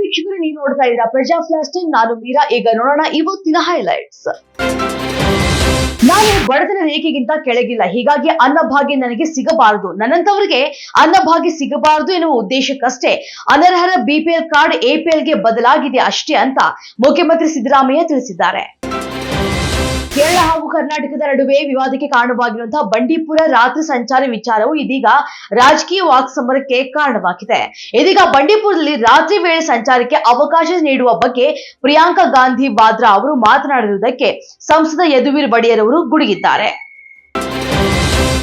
ವೀಕ್ಷಕರು, ನೀವು ನೋಡ್ತಾ ಇದ್ದೀರಾ ಪ್ರಜಾ ಫ್ಲಾಶ್ ಟೈಮ್. ನಾನು ಮೀರಾ. ಈಗ ನೋಡೋಣ ಇವತ್ತಿನ ಹೈಲೈಟ್ಸ್. ನಾನು ಬಡತನ ರೇಖೆಗಿಂತ ಕೆಳಗಿಲ್ಲ, ಹೀಗಾಗಿ ಅನ್ನಭಾಗ್ಯ ನನಗೆ ಸಿಗಬಾರದು, ನನ್ನಂತವರಿಗೆ ಅನ್ನಭಾಗ್ಯ ಸಿಗಬಾರದು ಎನ್ನುವ ಉದ್ದೇಶಕ್ಕಷ್ಟೇ ಅನರ್ಹರ ಬಿಪಿಎಲ್ ಕಾರ್ಡ್ ಎಪಿಎಲ್ಗೆ ಬದಲಾಗಿದೆ ಅಷ್ಟೇ ಅಂತ ಮುಖ್ಯಮಂತ್ರಿ ಸಿದ್ದರಾಮಯ್ಯ ತಿಳಿಸಿದ್ದಾರೆ. ಕೇರಳ ಹಾಗೂ ಕರ್ನಾಟಕದ ನಡುವೆ ವಿವಾದಕ್ಕೆ ಕಾರಣವಾಗಿರುವಂತಹ ಬಂಡೀಪುರ ರಾತ್ರಿ ಸಂಚಾರಿ ವಿಚಾರವು ಇದೀಗ ರಾಜಕೀಯ ವಾಕ್ಸಮರಕ್ಕೆ ಕಾರಣವಾಗಿದೆ. ಇದೀಗ ಬಂಡೀಪುರದಲ್ಲಿ ರಾತ್ರಿ ವೇಳೆ ಸಂಚಾರಕ್ಕೆ ಅವಕಾಶ ನೀಡುವ ಬಗ್ಗೆ ಪ್ರಿಯಾಂಕಾ ಗಾಂಧಿ ವಾದ್ರಾ ಅವರು ಮಾತನಾಡಿರುವುದಕ್ಕೆ ಸಂಸದ ಯದುವೀರ್ ಒಡೆಯರ್ ಅವರು ಗುಡುಗಿದ್ದಾರೆ.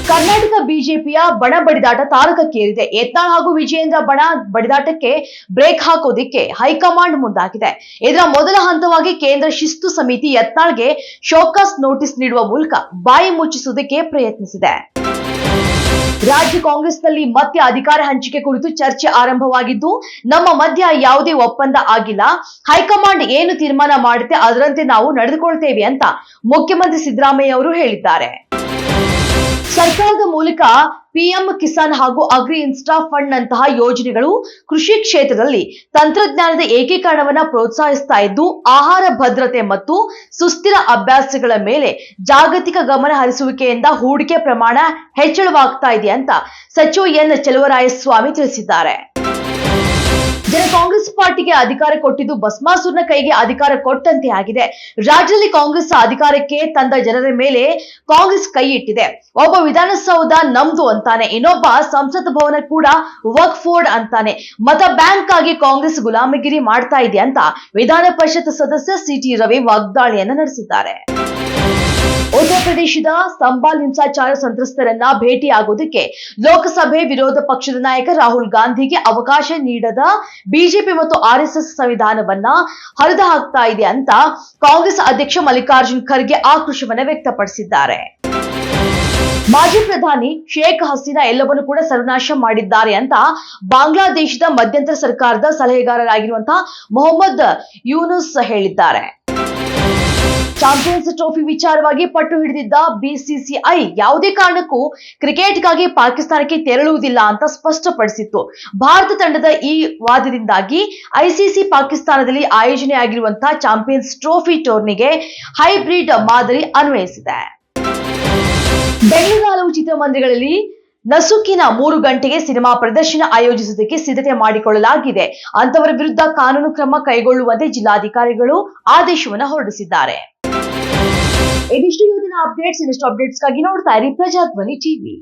ಕರ್ನಾಟಕ ಬಿಜೆಪಿಯ ಬಣ ಬಡಿದಾಟ ತಾರಕಕ್ಕೇರಿದೆ. ಯತ್ನಾಳ್ ಹಾಗೂ ವಿಜಯೇಂದ್ರ ಬಣ ಬಡಿದಾಟಕ್ಕೆ ಬ್ರೇಕ್ ಹಾಕೋದಿಕ್ಕೆ ಹೈಕಮಾಂಡ್ ಮುಂದಾಗಿದೆ. ಇದರ ಮೊದಲ ಹಂತವಾಗಿ ಕೇಂದ್ರ ಶಿಸ್ತು ಸಮಿತಿ ಯತ್ನಾಳ್ಗೆ ಶೋಕಾಸ್ ನೋಟಿಸ್ ನೀಡುವ ಮೂಲಕ ಬಾಯಿ ಮುಚ್ಚಿಸುವುದಕ್ಕೆ ಪ್ರಯತ್ನಿಸಿದೆ. ರಾಜ್ಯ ಕಾಂಗ್ರೆಸ್ನಲ್ಲಿ ಮತ್ತೆ ಅಧಿಕಾರ ಹಂಚಿಕೆ ಕುರಿತು ಚರ್ಚೆ ಆರಂಭವಾಗಿದ್ದು, ನಮ್ಮ ಮಧ್ಯ ಯಾವುದೇ ಒಪ್ಪಂದ ಆಗಿಲ್ಲ, ಹೈಕಮಾಂಡ್ ಏನು ತೀರ್ಮಾನ ಮಾಡುತ್ತೆ ಅದರಂತೆ ನಾವು ನಡೆದುಕೊಳ್ತೇವೆ ಅಂತ ಮುಖ್ಯಮಂತ್ರಿ ಸಿದ್ದರಾಮಯ್ಯ ಅವರು ಹೇಳಿದ್ದಾರೆ. ಸರ್ಕಾರದ ಮೂಲಕ ಪಿಎಂ ಕಿಸಾನ್ ಹಾಗೂ ಅಗ್ರಿ ಇನ್ಸ್ಟಾ ಫಂಡ್ ನಂತಹ ಯೋಜನೆಗಳು ಕೃಷಿ ಕ್ಷೇತ್ರದಲ್ಲಿ ತಂತ್ರಜ್ಞಾನದ ಏಕೀಕರಣವನ್ನ ಪ್ರೋತ್ಸಾಹಿಸ್ತಾ ಇದ್ದು, ಆಹಾರ ಭದ್ರತೆ ಮತ್ತು ಸುಸ್ಥಿರ ಅಭ್ಯಾಸಗಳ ಮೇಲೆ ಜಾಗತಿಕ ಗಮನ ಹರಿಸುವಿಕೆಯಿಂದ ಹೂಡಿಕೆ ಪ್ರಮಾಣ ಹೆಚ್ಚಳವಾಗ್ತಾ ಇದೆ ಅಂತ ಸಚಿವ ಎನ್ ಚೆಲುವರಾಯಸ್ವಾಮಿ ತಿಳಿಸಿದ್ದಾರೆ. ಕಾಂಗ್ರೆಸ್ ಪಾರ್ಟಿಗೆ ಅಧಿಕಾರ ಕೊಟ್ಟಿದ್ದು ಭಸ್ಮಾಸುರನ ಕೈಗೆ ಅಧಿಕಾರ ಕೊಟ್ಟಂತೆ ಆಗಿದೆ. ರಾಜ್ಯದಲ್ಲಿ ಕಾಂಗ್ರೆಸ್ ಅಧಿಕಾರಕ್ಕೆ ತಂದ ಜನರ ಮೇಲೆ ಕಾಂಗ್ರೆಸ್ ಕೈ ಇಟ್ಟಿದೆ. ಒಬ್ಬ ವಿಧಾನಸೌಧ ನಮ್ದು ಅಂತಾನೆ, ಇನ್ನೊಬ್ಬ ಸಂಸತ್ ಭವನ ಕೂಡ ವಕ್ಫ್ ಬೋರ್ಡ್ ಅಂತಾನೆ. ಮತ ಬ್ಯಾಂಕ್ ಆಗಿ ಕಾಂಗ್ರೆಸ್ ಗುಲಾಮಗಿರಿ ಮಾಡ್ತಾ ಇದೆ ಅಂತ ವಿಧಾನ ಪರಿಷತ್ ಸದಸ್ಯ ಸಿಟಿ ರವಿ ವಾಗ್ದಾಳಿಯನ್ನ ನಡೆಸಿದ್ದಾರೆ. ಉತ್ತರ ಪ್ರದೇಶದ ಸಂಬಾಲ್ ಹಿಂಸಾಚಾರ ಸಂತ್ರಸ್ತರನ್ನ ಭೇಟಿಯಾಗೋದಕ್ಕೆ ಲೋಕಸಭೆ ವಿರೋಧ ಪಕ್ಷದ ನಾಯಕ ರಾಹುಲ್ ಗಾಂಧಿಗೆ ಅವಕಾಶ ನೀಡದ ಬಿಜೆಪಿ ಮತ್ತು ಆರ್ಎಸ್ಎಸ್ ಸಂವಿಧಾನವನ್ನ ಹರಿದು ಹಾಕ್ತಾ ಇದೆ ಅಂತ ಕಾಂಗ್ರೆಸ್ ಅಧ್ಯಕ್ಷ ಮಲ್ಲಿಕಾರ್ಜುನ್ ಖರ್ಗೆ ಆಕ್ರೋಶವನ್ನ ವ್ಯಕ್ತಪಡಿಸಿದ್ದಾರೆ. ಮಾಜಿ ಪ್ರಧಾನಿ ಶೇಖ್ ಹಸೀನಾ ಎಲ್ಲವನ್ನು ಕೂಡ ಸರ್ವನಾಶ ಮಾಡಿದ್ದಾರೆ ಅಂತ ಬಾಂಗ್ಲಾದೇಶದ ಮಧ್ಯಂತರ ಸರ್ಕಾರದ ಸಲಹೆಗಾರರಾಗಿರುವಂತಹ ಮೊಹಮ್ಮದ್ ಯೂನುಸ್ ಹೇಳಿದ್ದಾರೆ. ಚಾಂಪಿಯನ್ಸ್ ಟ್ರೋಫಿ ವಿಚಾರವಾಗಿ ಪಟ್ಟು ಹಿಡಿದಿದ್ದ ಬಿಸಿಸಿಐ ಯಾವುದೇ ಕಾರಣಕ್ಕೂ ಕ್ರಿಕೆಟ್ಗಾಗಿ ಪಾಕಿಸ್ತಾನಕ್ಕೆ ತೆರಳುವುದಿಲ್ಲ ಅಂತ ಸ್ಪಷ್ಟಪಡಿಸಿತ್ತು. ಭಾರತ ತಂಡದ ಈ ವಾದದಿಂದಾಗಿ ಐಸಿಸಿ ಪಾಕಿಸ್ತಾನದಲ್ಲಿ ಆಯೋಜನೆಯಾಗಿರುವಂತಹ ಚಾಂಪಿಯನ್ಸ್ ಟ್ರೋಫಿ ಟೂರ್ನಿಗೆ ಹೈಬ್ರಿಡ್ ಮಾದರಿ ಅನ್ವಯಿಸಿದೆ. ಬೆಂಗಳೂರು ಹಲವು ಚಿತ್ರಮಂದಿರಗಳಲ್ಲಿ ನಸುಕಿನ 3 ಗಂಟೆಗೆ ಸಿನಿಮಾ ಪ್ರದರ್ಶನ ಆಯೋಜಿಸುವುದಕ್ಕೆ ಸಿದ್ಧತೆ ಮಾಡಿಕೊಳ್ಳಲಾಗಿದೆ. ಅಂತವರ ವಿರುದ್ಧ ಕಾನೂನು ಕ್ರಮ ಕೈಗೊಳ್ಳುವಂತೆ ಜಿಲ್ಲಾಧಿಕಾರಿಗಳು ಆದೇಶವನ್ನು ಹೊರಡಿಸಿದ್ದಾರೆ. ಇದಿಷ್ಟು ಇವತ್ತಿನ ಅಪ್ಡೇಟ್ಸ್. ಇನ್ನಷ್ಟು ಅಪ್ಡೇಟ್ಸ್ಗಾಗಿ ನೋಡ್ತಾ ಇರಿ ಪ್ರಜಾಧ್ವನಿ ಟಿವಿ.